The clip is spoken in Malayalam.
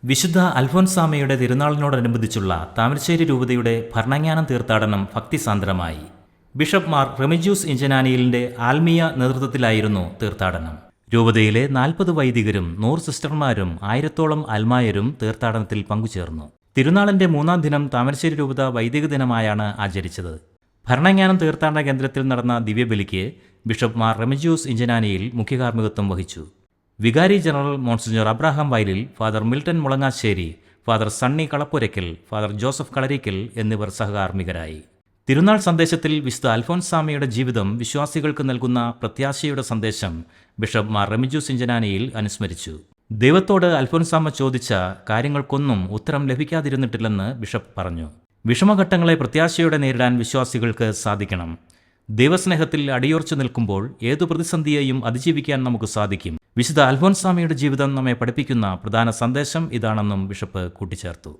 വിശുദ്ധ അൽഫോൻസാമയുടെ തിരുനാളിനോടനുബന്ധിച്ചുള്ള താമരശ്ശേരി രൂപതയുടെ ഭരണജ്ഞാനം തീർത്ഥാടനം ഭക്തിസാന്ദ്രമായി. ബിഷപ്പ് മാർ റെമിജിയൂസ് ഇഞ്ചനാനിയിലിന്റെ ആത്മീയ നേതൃത്വത്തിലായിരുന്നു തീർത്ഥാടനം. രൂപതയിലെ 40 വൈദികരും 100 സിസ്റ്റർമാരും 1000-ഓളം അൽമായരും തീർത്ഥാടനത്തിൽ പങ്കുചേർന്നു. തിരുനാളിന്റെ 3-ാം ദിനം താമരശ്ശേരി രൂപത വൈദിക ദിനമായാണ് ആചരിച്ചത്. ഭരണജ്ഞാനം തീർത്ഥാടന കേന്ദ്രത്തിൽ നടന്ന ദിവ്യബലിക്ക് ബിഷപ്പ് മാർ റെമിജിയൂസ് ഇഞ്ചനാനിയിൽ മുഖ്യകാർമ്മികത്വം വഹിച്ചു. വികാരി general monsignor Abraham Vayalil, father Milton Mulangassery, father Sunny Kalappurackal, father Joseph Kalarickal എന്നിവർ സഹകാർമ്മികരായി. തിരുനാൾ സന്ദേശത്തിൽ വിശുദ്ധ അൽഫോൻസാമയുടെ ജീവിതം വിശ്വാസികൾക്ക് നൽകുന്ന പ്രത്യാശയുടെ സന്ദേശം ബിഷപ്പ് മാർ റെമിജിയൂസ് ഇഞ്ചനാനിയിൽ അനുസ്മരിച്ചു. ദൈവത്തോട് അൽഫോൻസാമ ചോദിച്ച കാര്യങ്ങൾക്കൊന്നും ഉത്തരം ലഭിക്കാതിരുന്നിട്ടില്ലെന്ന് ബിഷപ്പ് പറഞ്ഞു. വിഷമഘട്ടങ്ങളെ പ്രത്യാശയോടെ നേരിടാൻ വിശ്വാസികൾക്ക് സാധിക്കണം. ദൈവസ്നേഹത്തിൽ അടിയുറച്ചു നിൽക്കുമ്പോൾ ഏതു പ്രതിസന്ധിയെയും അതിജീവിക്കാൻ നമുക്ക് സാധിക്കും. വിശുദ്ധ അൽഫോൻസാമയുടെ ജീവിതം നമ്മെ പഠിപ്പിക്കുന്ന പ്രധാന സന്ദേശം ഇതാണെന്നും ബിഷപ്പ് കൂട്ടിച്ചേർത്തു.